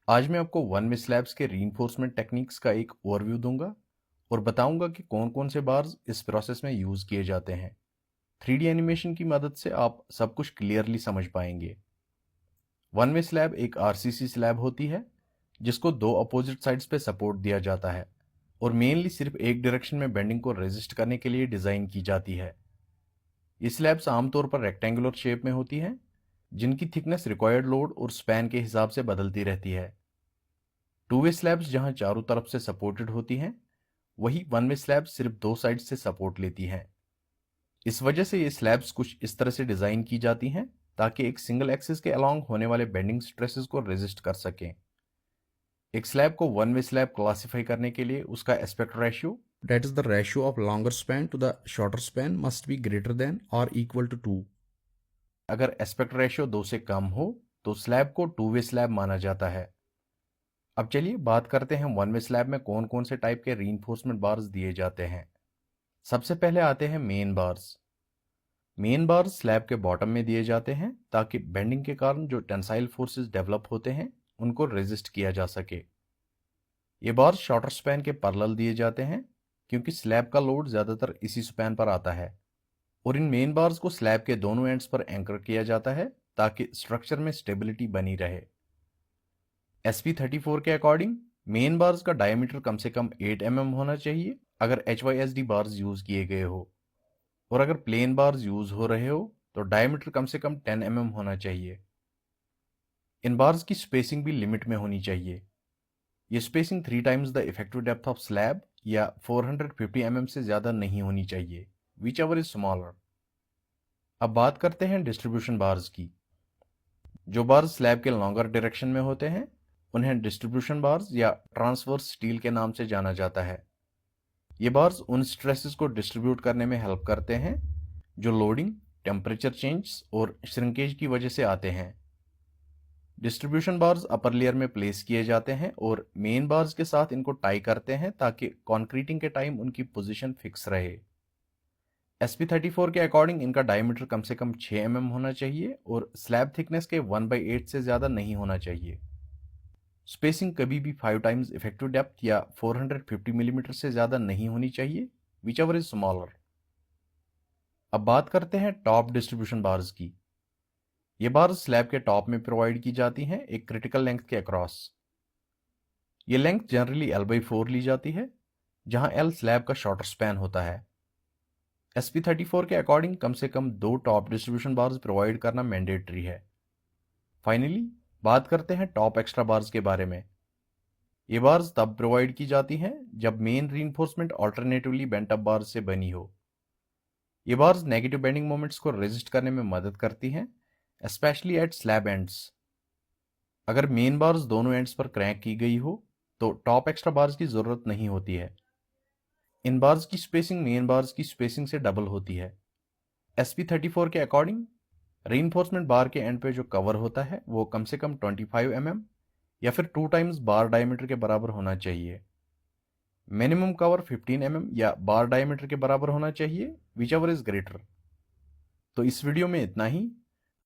आज मैं आपको वन वे स्लैब्स के रीइंफोर्समेंट टेक्निक्स का एक ओवरव्यू दूंगा और बताऊंगा कि कौन कौन से बार्स इस प्रोसेस में यूज़ किए जाते हैं। 3D एनिमेशन की मदद से आप सब कुछ क्लियरली समझ पाएंगे। वन वे स्लैब एक आरसीसी स्लैब होती है जिसको दो अपोजिट साइड्स पे सपोर्ट दिया जाता है और मेनली सिर्फ एक डायरेक्शन में बेंडिंग को रेजिस्ट करने के लिए डिज़ाइन की जाती है। ये स्लैब्स आमतौर पर रेक्टेंगुलर शेप में होती हैं जिनकी थिकनेस रिक्वायर्ड लोड और स्पैन के हिसाब से बदलती रहती है। टू वे स्लैब्स जहां चारों तरफ से सपोर्टेड होती हैं, वही वन वे स्लैब सिर्फ दो साइड से सपोर्ट लेती हैं। इस वजह से ये स्लैब्स कुछ इस तरह से डिजाइन की जाती हैं ताकि एक सिंगल एक्सिस के अलोंग होने वाले बेंडिंग स्ट्रेसेस को रेजिस्ट कर सकें। एक स्लैब को वन वे स्लैब क्लासिफाई करने के लिए उसका aspect ratio, that is the ratio of longer span to the shorter span, must be greater than or equal to 2। अगर एस्पेक्ट रेशियो 2 से कम हो तो स्लैब को टू वे स्लैब माना जाता है। अब चलिए बात करते हैं वन वे स्लैब में कौन कौन से टाइप के रीइंफोर्समेंट बार्स दिए जाते हैं। सबसे पहले आते हैं main bars. Main bars slab के बॉटम में दिए जाते हैं ताकि बेंडिंग के कारण जो टेंसाइल फोर्सेस डेवलप होते हैं उनको रेजिस्ट किया जा सके। ये बार्स शॉर्टर स्पैन के पैरेलल दिए जाते हैं क्योंकि स्लैब का लोड ज़्यादातर इसी स्पैन पर आता है और इन मेन बार्स को स्लैब के दोनों एंड्स पर एंकर किया जाता है ताकि स्ट्रक्चर में स्टेबिलिटी बनी रहे। SP34 के अकॉर्डिंग मेन बार्स का डायमीटर कम से कम 8 mm होना चाहिए अगर HYSD बार्स यूज किए गए हो, और अगर प्लेन बार्स यूज हो रहे हो तो डायमीटर कम से कम 10 mm होना चाहिए। इन बार्स की स्पेसिंग भी लिमिट में होनी चाहिए। ये spacing 3 times the effective depth of slab या 450 mm से ज़्यादा नहीं होनी चाहिए, विच एवर इज स्मॉलर। अब बात करते हैं डिस्ट्रीब्यूशन बार्स की। जो बार्स स्लैब के लॉन्गर डायरेक्शन में होते हैं उन्हें डिस्ट्रीब्यूशन बार्स या ट्रांसवर्स स्टील के नाम से जाना जाता है। ये बार्स उन स्ट्रेसेस को डिस्ट्रीब्यूट करने में हेल्प करते हैं जो लोडिंग, टेम्परेचर चेंज और श्रिंकेज की वजह से आते हैं। डिस्ट्रीब्यूशन बार्स अपर लेयर में प्लेस किए जाते हैं और मेन बार्स के साथ इनको टाई करते हैं ताकि कॉन्क्रीटिंग के टाइम उनकी पोजीशन फिक्स रहे। SP34 के अकॉर्डिंग इनका डायमीटर कम से कम 6 mm होना चाहिए और स्लैब थिकनेस के 1/8 से ज़्यादा नहीं होना चाहिए। स्पेसिंग कभी भी 5 टाइम्स इफेक्टिव डेप्थ या 450 मिलीमीटर से ज़्यादा नहीं होनी चाहिए, विच एवर इज स्मॉलर। अब बात करते हैं टॉप डिस्ट्रीब्यूशन बार्स की। ये बार्स स्लैब के टॉप में प्रोवाइड की जाती हैं एक क्रिटिकल लेंथ के अक्रॉस। ये लेंथ जनरली L/4 ली जाती है जहां L स्लैब का शॉर्टर स्पैन होता है। SP34 के अकॉर्डिंग कम से कम 2 टॉप डिस्ट्रीब्यूशन बार्स प्रोवाइड करना मैंडेटरी है। फाइनली बात करते हैं टॉप एक्स्ट्रा बार्स के बारे में। ये बार्स तब प्रोवाइड की जाती हैं जब main reinforcement alternatively bent up bars से बनी हो। ये बार्स नेगेटिव बेंडिंग मोमेंट्स को रेजिस्ट करने में मदद करती हैं, स्पेशली एट स्लैब एंड्स। अगर मेन बार्स दोनों एंड्स पर क्रैंक की गई हो तो टॉप एक्स्ट्रा बार्स की ज़रूरत नहीं होती है। इन बार्स की स्पेसिंग मेन बार्स की स्पेसिंग से डबल होती है। SP34 के अकॉर्डिंग रीइंफोर्समेंट बार के एंड पे जो कवर होता है वो कम से कम 25 mm या फिर 2 टाइम्स बार डायमीटर के बराबर होना चाहिए। मिनिमम कवर 15 mm या बार डायमीटर के बराबर होना चाहिए, विच एवर इज ग्रेटर। तो इस वीडियो में इतना ही।